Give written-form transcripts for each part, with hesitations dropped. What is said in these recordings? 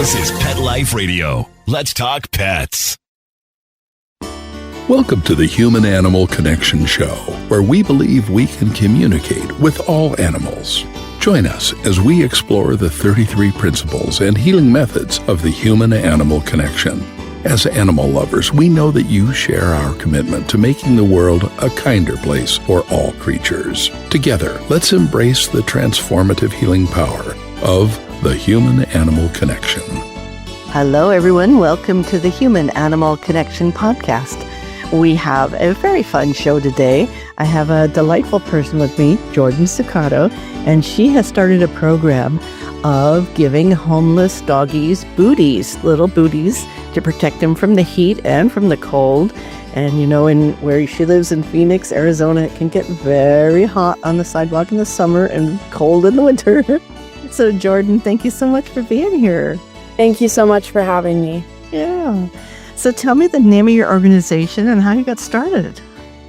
This is Pet Life Radio. Let's talk pets. Welcome to the Human-Animal Connection Show, where we believe we can communicate with all animals. Join us as we explore the 33 principles and healing methods of the human-animal connection. As animal lovers, we know that you share our commitment to making the world a kinder place for all creatures. Together, let's embrace the transformative healing power of the human-animal connection. Hello, everyone. Welcome to the Human-Animal Connection podcast. We have a very fun show today. I have a delightful person with me, Jordan Sucato, and she has started a program of giving homeless doggies booties, little booties, to protect them from the heat and from the cold. And you know, in where she lives in Phoenix, Arizona, it can get very hot on the sidewalk in the summer and cold in the winter. So Jordan, thank you so much for being here. Thank you so much for having me. Yeah. So tell me the name of your organization and how you got started.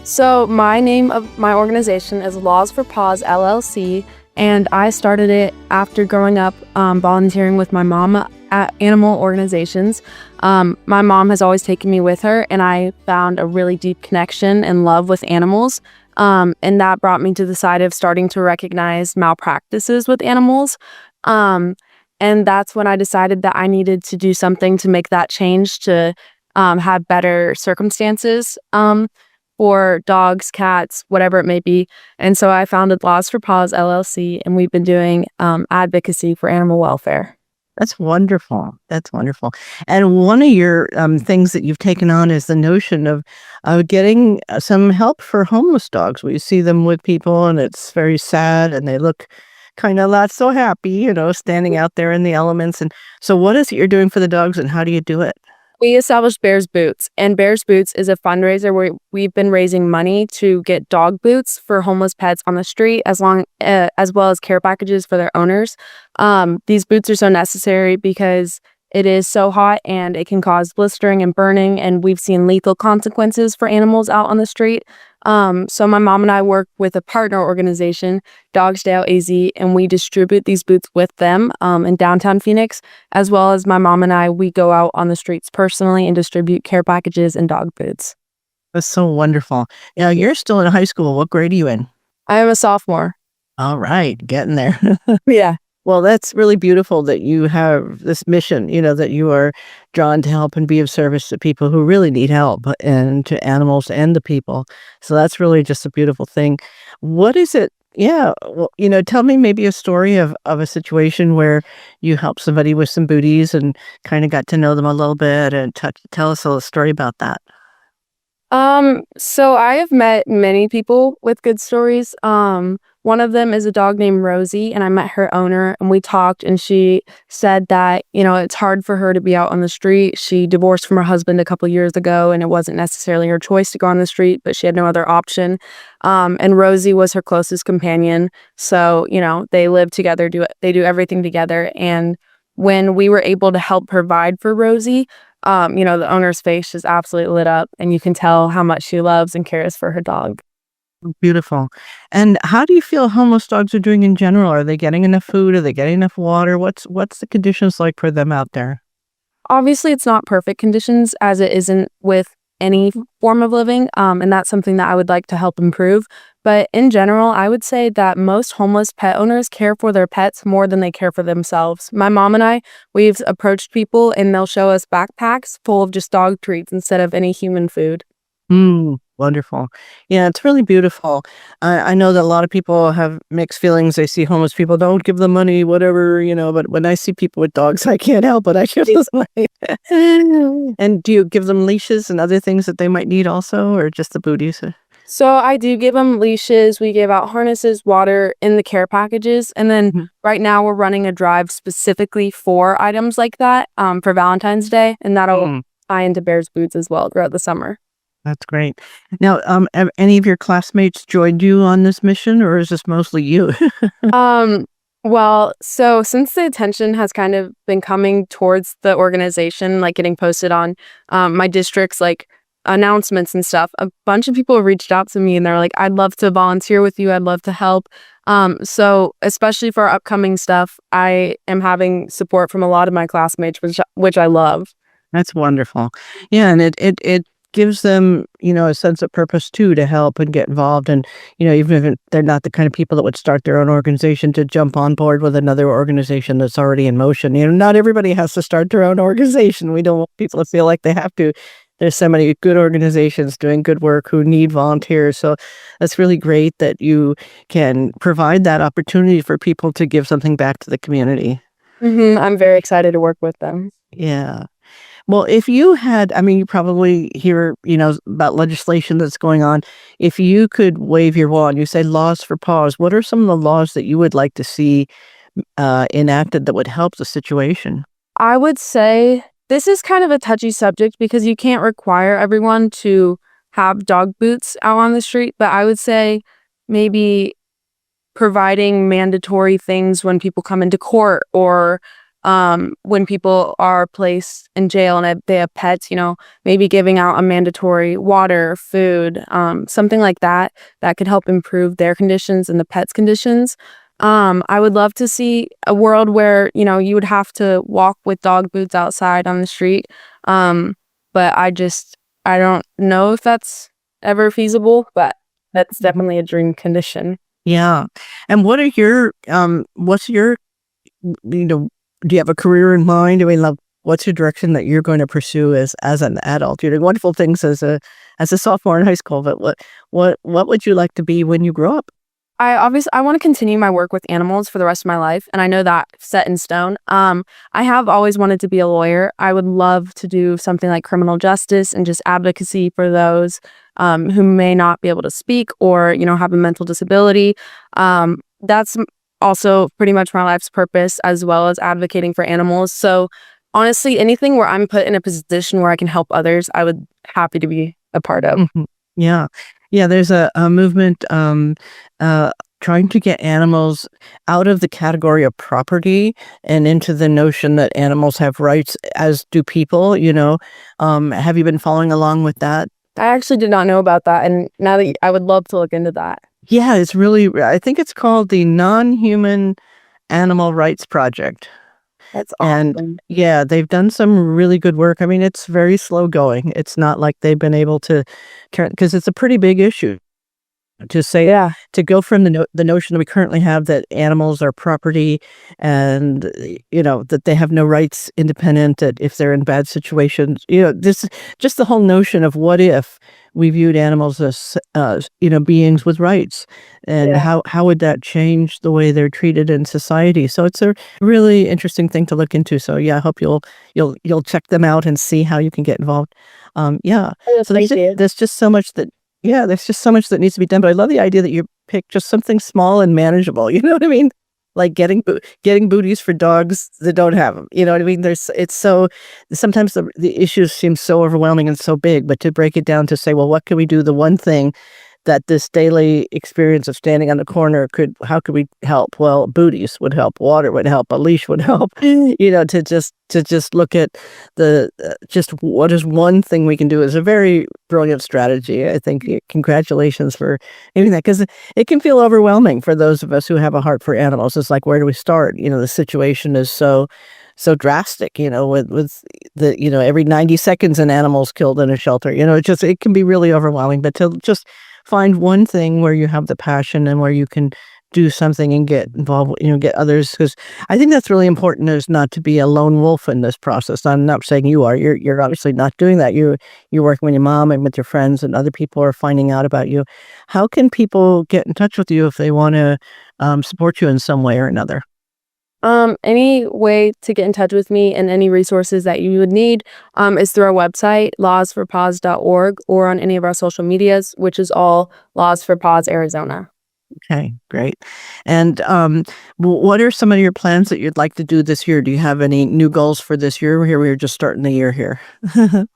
So my name of my organization is Laws for Paws, LLC, and I started it after growing up volunteering with my mom at animal organizations. My mom has always taken me with her, and I found a really deep connection and love with animals. And that brought me to the side of starting to recognize malpractices with animals. And that's when I decided that I needed to do something to make that change, to have better circumstances for dogs, cats, whatever it may be. And so I founded Laws for Paws, LLC, and we've been doing advocacy for animal welfare. That's wonderful. That's wonderful. And one of your things that you've taken on is the notion of getting some help for homeless dogs. We see them with people and it's very sad and they look kind of not so happy, you know, standing out there in the elements. And so what is it you're doing for the dogs and how do you do it? We established Bears Boots, and Bears Boots is a fundraiser where we've been raising money to get dog boots for homeless pets on the street, as well as care packages for their owners. These boots are so necessary because it is so hot and it can cause blistering and burning, and we've seen lethal consequences for animals out on the street. So my mom and I work with a partner organization, Dogs Day Out AZ, and we distribute these boots with them in downtown Phoenix, as well as my mom and I, we go out on the streets personally and distribute care packages and dog boots. That's so wonderful. Now, you're still in high school. What grade are you in? I am a sophomore. All right, getting there. Yeah. Well, that's really beautiful that you have this mission, you know, that you are drawn to help and be of service to people who really need help and to animals and the people. So that's really just a beautiful thing. What is it? Yeah. Well, you know, tell me maybe a story of a situation where you helped somebody with some booties and kind of got to know them a little bit and tell us a little story about that. So I have met many people with good stories. One of them is a dog named Rosie, and I met her owner and we talked, and she said that, you know, it's hard for her to be out on the street. She divorced from her husband a couple years ago, and it wasn't necessarily her choice to go on the street, but she had no other option. And Rosie was her closest companion. So, you know, they live together, they do everything together. And when we were able to help provide for Rosie, you know, the owner's face just absolutely lit up, and you can tell how much she loves and cares for her dog. Beautiful. And how do you feel homeless dogs are doing in general? Are they getting enough food? Are they getting enough water? What's the conditions like for them out there? Obviously, it's not perfect conditions, as it isn't with any form of living, and that's something that I would like to help improve. But in general, I would say that most homeless pet owners care for their pets more than they care for themselves. My mom and I, we've approached people and they'll show us backpacks full of just dog treats instead of any human food. Wonderful. Yeah, it's really beautiful. I know that a lot of people have mixed feelings. They see homeless people, don't give them money, whatever, you know, but when I see people with dogs, I can't help but I give them money. And do you give them leashes and other things that they might need also, or just the booties? So I do give them leashes. We give out harnesses, water in the care packages. And then right now we're running a drive specifically for items like that for Valentine's Day. And that'll tie into Bears Boots as well throughout the summer. That's great. Now, have any of your classmates joined you on this mission, or is this mostly you? Well, so since the attention has kind of been coming towards the organization, like getting posted on my district's like announcements and stuff, a bunch of people reached out to me and they're like, I'd love to volunteer with you. I'd love to help. So especially for our upcoming stuff, I am having support from a lot of my classmates, which I love. That's wonderful. Yeah, and it gives them, a sense of purpose too to help and get involved. And, even if they're not the kind of people that would start their own organization, to jump on board with another organization that's already in motion. Not everybody has to start their own organization. We don't want people to feel like they have to. There's so many good organizations doing good work who need volunteers. So that's really great that you can provide that opportunity for people to give something back to the community. I'm very excited to work with them. Yeah. Well, if you had, you probably hear, about legislation that's going on. If you could wave your wand, you say laws for paws. What are some of the laws that you would like to see enacted that would help the situation? I would say this is kind of a touchy subject because you can't require everyone to have dog boots out on the street, but I would say maybe providing mandatory things when people come into court, or when people are placed in jail and they have pets, maybe giving out a mandatory water, food, something like that could help improve their conditions and the pets' conditions. I would love to see a world where, you would have to walk with dog boots outside on the street. But I don't know if that's ever feasible, but that's definitely a dream condition. Yeah. And what are your, what's your, do you have a career in mind? What's your direction that you're going to pursue as an adult? You're doing wonderful things as a sophomore in high school, but what would you like to be when you grow up? I want to continue my work with animals for the rest of my life, and I know that set in stone. I have always wanted to be a lawyer. I would love to do something like criminal justice and just advocacy for those who may not be able to speak or, have a mental disability. That's also pretty much my life's purpose, as well as advocating for animals. So honestly, anything where I'm put in a position where I can help others, I would happy to be a part of. Mm-hmm. Yeah. Yeah, there's a movement trying to get animals out of the category of property and into the notion that animals have rights, as do people, Have you been following along with that? I actually did not know about that, and now that I would love to look into that. Yeah, it's really, I think it's called the Non-Human Animal Rights Project. That's awesome. And yeah, they've done some really good work. It's very slow going. It's not like they've been able to, because it's a pretty big issue to say, to go from the notion that we currently have that animals are property and, that they have no rights independent, that if they're in bad situations, this just the whole notion of what if we viewed animals as, beings with rights, and how would that change the way they're treated in society? So it's a really interesting thing to look into. So yeah, I hope you'll check them out and see how you can get involved. So there's just so much that needs to be done. But I love the idea that you pick just something small and manageable. You know what I mean? Like getting booties for dogs that don't have them. You know what I mean? Sometimes the issues seem so overwhelming and so big, but to break it down to say, well, what can we do? The one thing that this daily experience of standing on the corner how could we help? Well, booties would help, water would help, a leash would help, to just look at just what is one thing we can do is a very brilliant strategy. I think congratulations for doing that, because it can feel overwhelming for those of us who have a heart for animals. It's like, where do we start? The situation is so drastic, with the, every 90 seconds an animal's killed in a shelter. It can be really overwhelming, but to just find one thing where you have the passion and where you can do something and get involved, get others, because I think that's really important, is not to be a lone wolf in this process. I'm not saying you are. You're obviously not doing that. You're working with your mom and with your friends, and other people are finding out about you. How can people get in touch with you if they want to support you in some way or another? Any way to get in touch with me and any resources that you would need is through our website, lawsforpaws.org, or on any of our social medias, which is all Laws for Paws Arizona. Okay, great. And what are some of your plans that you'd like to do this year? Do you have any new goals for this year? We're just starting the year here.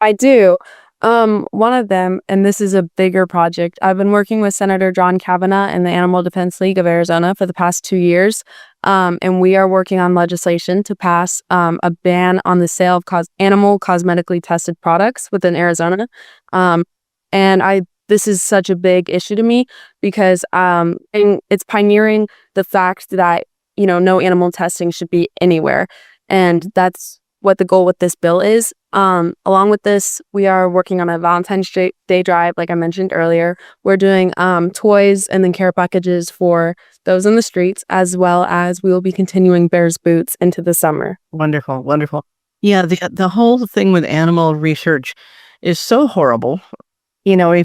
I do. One of them, and this is a bigger project, I've been working with Senator John Kavanaugh and the Animal Defense League of Arizona for the past 2 years. And we are working on legislation to pass a ban on the sale of animal cosmetically tested products within Arizona. And this is such a big issue to me because and it's pioneering the fact that, no animal testing should be anywhere. And that's what the goal with this bill is. Along with this, we are working on a Valentine's Day drive, like I mentioned earlier. We're doing toys and then care packages for those in the streets, as well as we will be continuing Bears Boots into the summer. Wonderful, wonderful. Yeah, the whole thing with animal research is so horrible.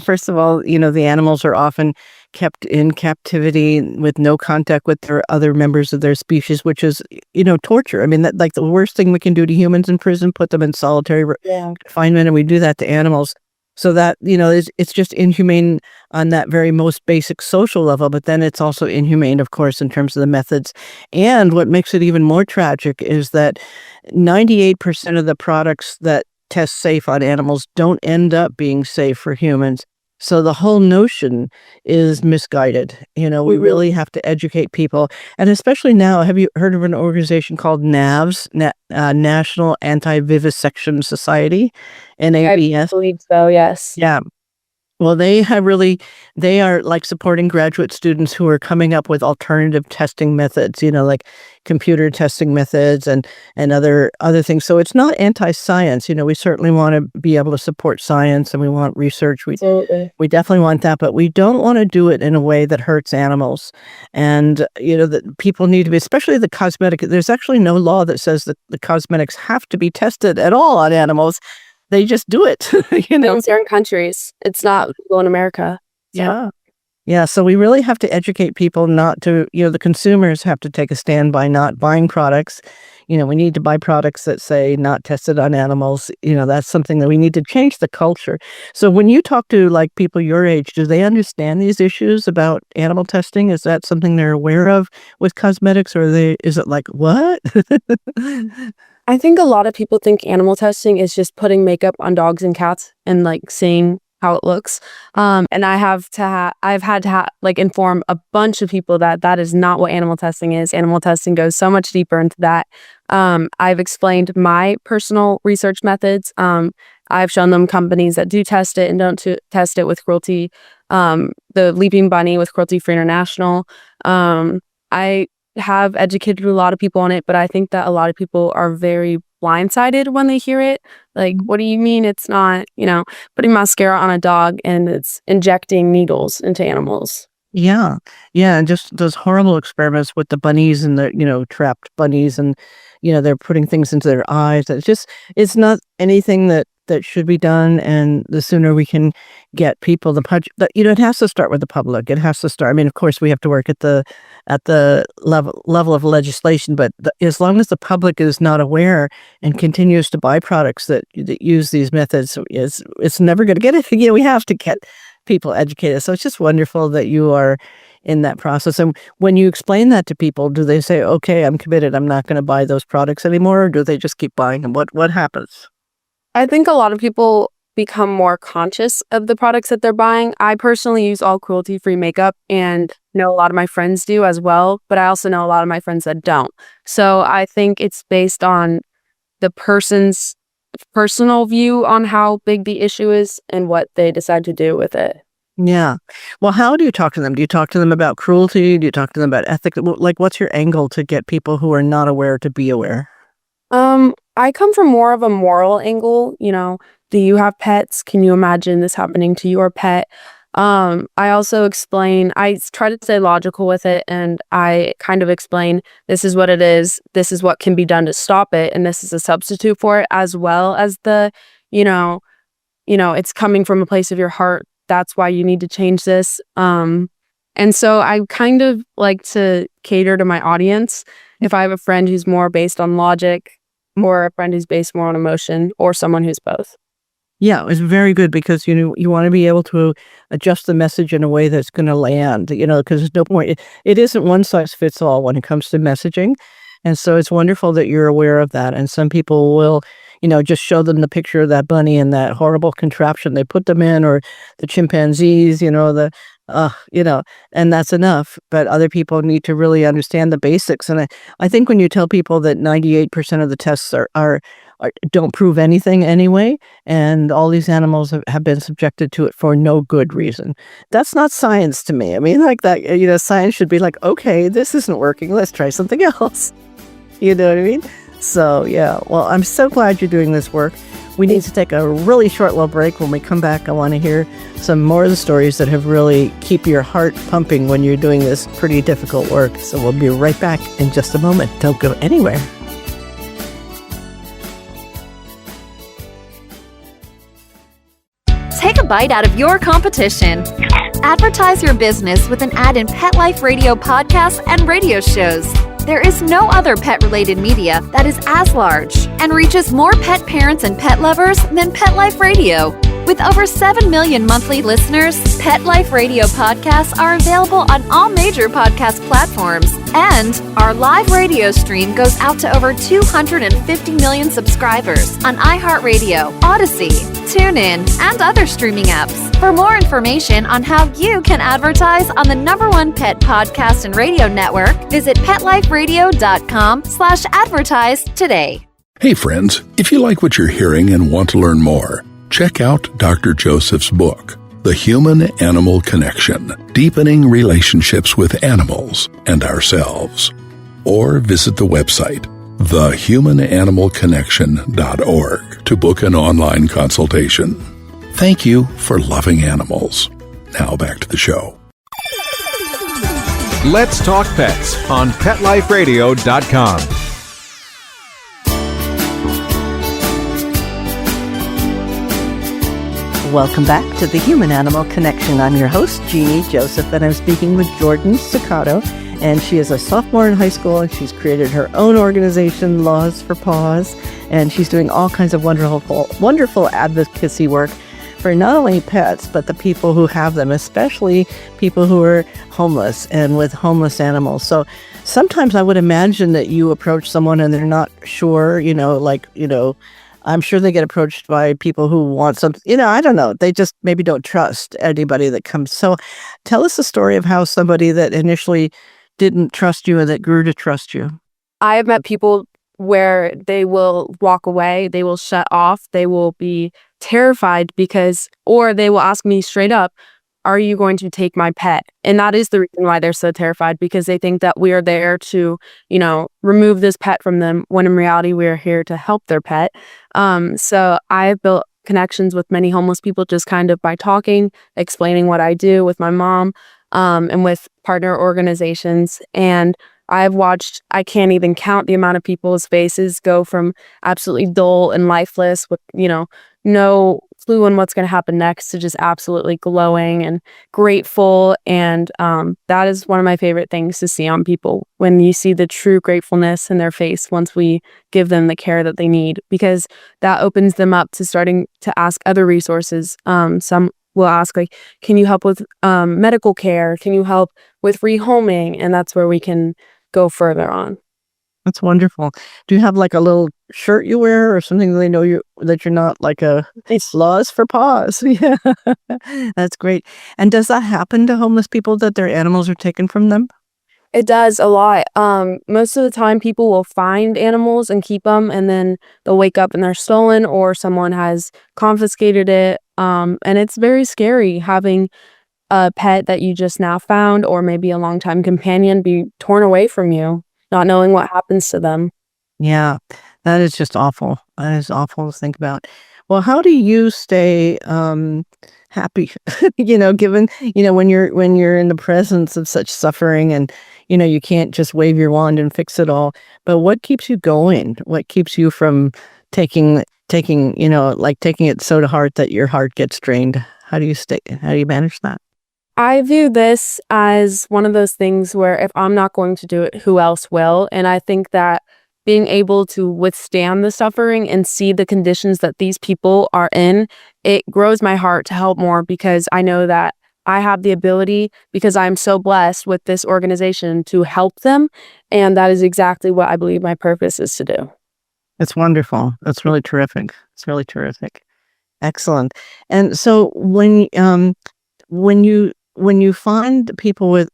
First of all, the animals are often kept in captivity with no contact with their other members of their species, which is, torture. I mean, that like the worst thing we can do to humans in prison, put them in solitary confinement, and we do that to animals. So that, it's just inhumane on that very most basic social level, but then it's also inhumane, of course, in terms of the methods. And what makes it even more tragic is that 98% of the products that test safe on animals don't end up being safe for humans. So the whole notion is misguided. We really have to educate people. And especially now, have you heard of an organization called NAVS, National Anti-Vivisection Society, NAVS? I believe so, yes. Yeah. Well, they are like supporting graduate students who are coming up with alternative testing methods, like computer testing methods and other things. So it's not anti-science. We certainly want to be able to support science and we want research. We definitely want that, but we don't want to do it in a way that hurts animals. And, that people need to be, especially the cosmetic, there's actually no law that says that the cosmetics have to be tested at all on animals. They just do it, In certain countries. It's not legal in America. So. Yeah. Yeah. So we really have to educate people not to, the consumers have to take a stand by not buying products. We need to buy products that say not tested on animals. That's something that we need to change the culture. So when you talk to like people your age, do they understand these issues about animal testing? Is that something they're aware of with cosmetics, or is it like, what? I think a lot of people think animal testing is just putting makeup on dogs and cats and like seeing how it looks. And I've had to inform a bunch of people that is not what animal testing is. Animal testing goes so much deeper into that. I've explained my personal research methods. I've shown them companies that do test it and don't test it with cruelty. The Leaping Bunny with Cruelty Free International. I have educated a lot of people on it, but I think that a lot of people are very blindsided when they hear it. Like, what do you mean it's not, putting mascara on a dog and it's injecting needles into animals? Yeah. Yeah. And just those horrible experiments with the bunnies and the, trapped bunnies and, they're putting things into their eyes. It's not anything that should be done. And the sooner we can get people, it has to start with the public. It has to start. I mean, of course, we have to work at the level of legislation, but as long as the public is not aware and continues to buy products that use these methods, it's never going to get it. We have to get people educated. So it's just wonderful that you are in that process. And when you explain that to people, do they say, okay, I'm committed, I'm not going to buy those products anymore? Or do they just keep buying them? What happens? I think a lot of people become more conscious of the products that they're buying. I personally use all cruelty-free makeup and know a lot of my friends do as well, but I also know a lot of my friends that don't. So I think it's based on the person's personal view on how big the issue is and what they decide to do with it. Yeah. Well, how do you talk to them? Do you talk to them about cruelty? Do you talk to them about ethics? Like, what's your angle to get people who are not aware to be aware? I come from more of a moral angle. Do you have pets? Can you imagine this happening to your pet? I also explain, I try to stay logical with it, and I kind of explain this is what it is, this is what can be done to stop it, and this is a substitute for it, as well as the, it's coming from a place of your heart. That's why you need to change this. And so I kind of like to cater to my audience. If I have a friend who's more based on logic, or a friend who's based more on emotion, or someone who's both. Yeah, it's very good because you want to be able to adjust the message in a way that's going to land, because there's no point. It isn't one size fits all when it comes to messaging. And so it's wonderful that you're aware of that. And some people will, just show them the picture of that bunny and that horrible contraption they put them in, or the chimpanzees, and that's enough. But other people need to really understand the basics. And I think when you tell people that 98% of the tests are don't prove anything anyway, and all these animals have been subjected to it for no good reason. That's not science to me. I mean, like that, science should be like, okay, this isn't working, let's try something else. You know what I mean? So, yeah, well, I'm so glad you're doing this work. We need to take a really short little break. When we come back, I want to hear some more of the stories that have really keep your heart pumping when you're doing this pretty difficult work. So we'll be right back in just a moment. Don't go anywhere. Take a bite out of your competition. Advertise your business with an ad in Pet Life Radio podcasts and radio shows. There is no other pet-related media that is as large and reaches more pet parents and pet lovers than Pet Life Radio. With over 7 million monthly listeners, Pet Life Radio podcasts are available on all major podcast platforms. And our live radio stream goes out to over 250 million subscribers on iHeartRadio, Odyssey, TuneIn, and other streaming apps. For more information on how you can advertise on the #1 pet podcast and radio network, visit PetLifeRadio.com/advertise today. Hey friends, if you like what you're hearing and want to learn more, check out Dr. Joseph's book, The Human-Animal Connection, Deepening Relationships with Animals and Ourselves. Or visit the website, thehumananimalconnection.org, to book an online consultation. Thank you for loving animals. Now back to the show. Let's Talk Pets on PetLifeRadio.com. Welcome back to the Human-Animal Connection. I'm your host, Jeannie Joseph, and I'm speaking with Jordan Sucato. And she is a sophomore in high school, and she's created her own organization, Laws for Paws. And she's doing all kinds of wonderful advocacy work for not only pets, but the people who have them, especially people who are homeless and with homeless animals. So sometimes I would imagine that you approach someone and they're not sure, I'm sure they get approached by people who want something, I don't know. They just maybe don't trust anybody that comes. So tell us the story of how somebody that initially didn't trust you and that grew to trust you. I have met people where they will walk away, they will shut off, they will be terrified or they will ask me straight up, are you going to take my pet? And that is the reason why they're so terrified, because they think that we are there to, remove this pet from them, when in reality, we are here to help their pet. So I have built connections with many homeless people just kind of by talking, explaining what I do with my mom, and with partner organizations. And I've watched, I can't even count the amount of people's faces go from absolutely dull and lifeless with, no clue on what's going to happen next to just absolutely glowing and grateful. And that is one of my favorite things to see on people, when you see the true gratefulness in their face once we give them the care that they need, because that opens them up to starting to ask other resources. Some will ask, like, can you help with medical care? Can you help with rehoming? And that's where we can go further on. That's wonderful. Do you have like a little shirt you wear or something that they know that you're not like it's Laws for Paws? Yeah, that's great. And does that happen to homeless people, that their animals are taken from them? It does a lot. Most of the time people will find animals and keep them, and then they'll wake up and they're stolen, or someone has confiscated it. And it's very scary having a pet that you just now found, or maybe a longtime companion, be torn away from you, not knowing what happens to them. Yeah, that is just awful. That is awful to think about. Well, how do you stay happy, given, when you're in the presence of such suffering, and, you can't just wave your wand and fix it all, but what keeps you going? What keeps you from taking it so to heart that your heart gets drained? How do you manage that? I view this as one of those things where if I'm not going to do it, who else will? And I think that being able to withstand the suffering and see the conditions that these people are in, it grows my heart to help more, because I know that I have the ability, because I'm so blessed with this organization, to help them. And that is exactly what I believe my purpose is to do. It's wonderful. That's really terrific. It's really terrific. Excellent. And so when you when you find people with,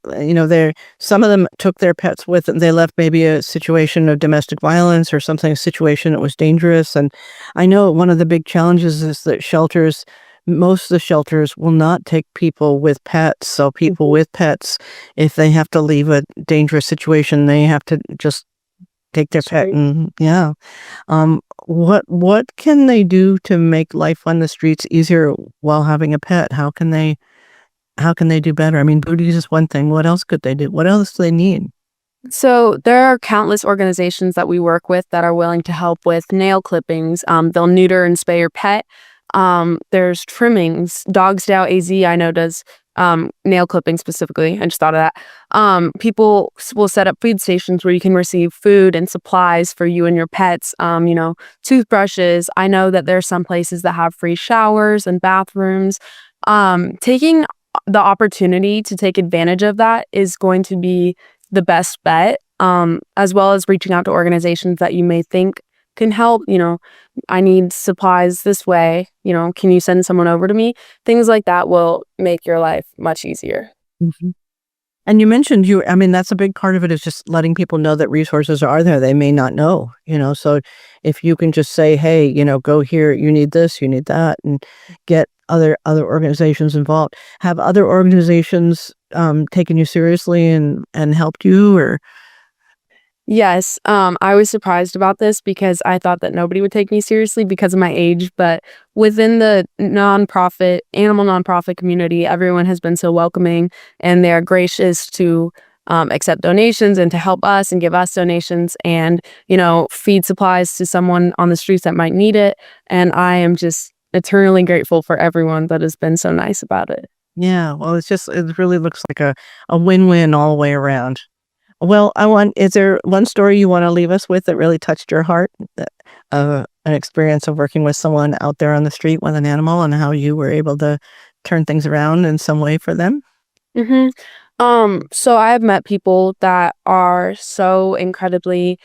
some of them took their pets with them, they left maybe a situation of domestic violence or something, a situation that was dangerous. And I know one of the big challenges is that most of the shelters will not take people with pets. So people with pets, if they have to leave a dangerous situation, they have to just take their pet. And what can they do to make life on the streets easier while having a pet? How can they do better? I mean, Booties is one thing. What else could they do? What else do they need? So there are countless organizations that we work with that are willing to help with nail clippings. They'll neuter and spay your pet. There's trimmings. Dogs Dow AZ, I know, does nail clipping specifically. I just thought of that. People will set up food stations where you can receive food and supplies for you and your pets. Toothbrushes. I know that there's some places that have free showers and bathrooms. Taking the opportunity to take advantage of that is going to be the best bet, as well as reaching out to organizations that you may think can help. I need supplies this way, can you send someone over to me? Things like that will make your life much easier. Mm-hmm. And you mentioned that's a big part of it, is just letting people know that resources are there. They may not know, so if you can just say, hey, go here, you need this, you need that, and get other organizations involved. Have other organizations taken you seriously and helped you, or? Yes, I was surprised about this because I thought that nobody would take me seriously because of my age, but within the animal nonprofit community, everyone has been so welcoming, and they're gracious to accept donations and to help us and give us donations and, feed supplies to someone on the streets that might need it. And I am just eternally grateful for everyone that has been so nice about it. Yeah, well, it really looks like a win-win all the way around. Well, is there one story you want to leave us with that really touched your heart? An experience of working with someone out there on the street with an animal and how you were able to turn things around in some way for them? Mm-hmm. So I have met people that are so incredibly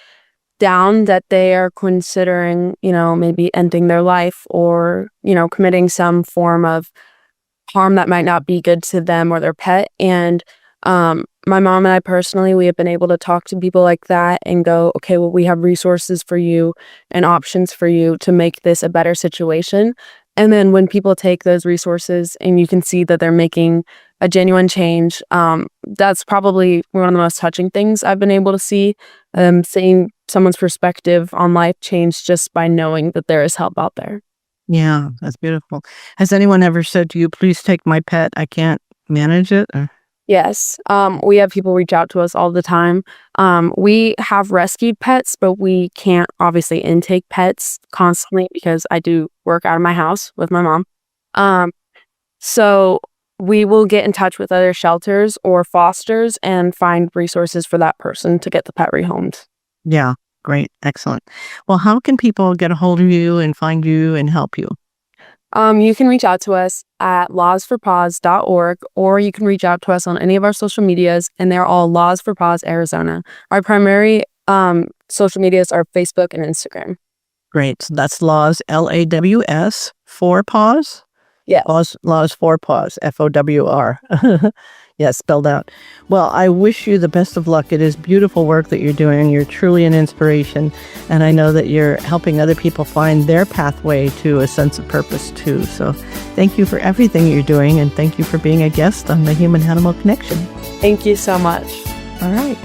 down that they are considering, maybe ending their life or, committing some form of harm that might not be good to them or their pet. And my mom and I personally, we have been able to talk to people like that and go, okay, well, we have resources for you and options for you to make this a better situation. And then when people take those resources and you can see that they're making a genuine change, that's probably one of the most touching things I've been able to see, seeing someone's perspective on life change just by knowing that there is help out there. Yeah, that's beautiful. Has anyone ever said to you, please take my pet, I can't manage it? Or? Yes. We have people reach out to us all the time. We have rescued pets, but we can't obviously intake pets constantly because I do work out of my house with my mom. So we will get in touch with other shelters or fosters and find resources for that person to get the pet rehomed. Yeah, great. Excellent. Well, how can people get a hold of you and find you and help you? You can reach out to us at lawsforpaws.org, or you can reach out to us on any of our social medias, and they're all Laws for Paws Arizona. Our primary social medias are Facebook and Instagram. Great. So that's Laws, LAWS, for Paws? Yeah. Laws for Paws, FOWR. Yes, spelled out. Well, I wish you the best of luck. It is beautiful work that you're doing. You're truly an inspiration. And I know that you're helping other people find their pathway to a sense of purpose too. So thank you for everything you're doing. And thank you for being a guest on the Human Animal Connection. Thank you so much. All right.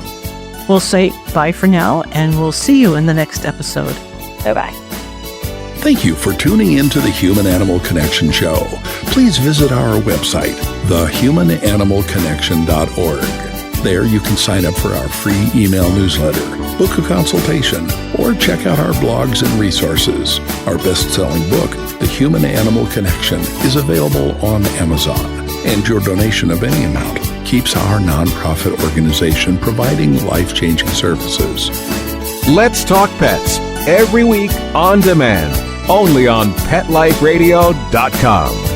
We'll say bye for now, and we'll see you in the next episode. Bye-bye. Thank you for tuning in to the Human Animal Connection Show. Please visit our website, thehumananimalconnection.org. There you can sign up for our free email newsletter, book a consultation, or check out our blogs and resources. Our best-selling book, The Human Animal Connection, is available on Amazon, and your donation of any amount keeps our nonprofit organization providing life-changing services. Let's Talk Pets, every week on demand, only on PetLifeRadio.com.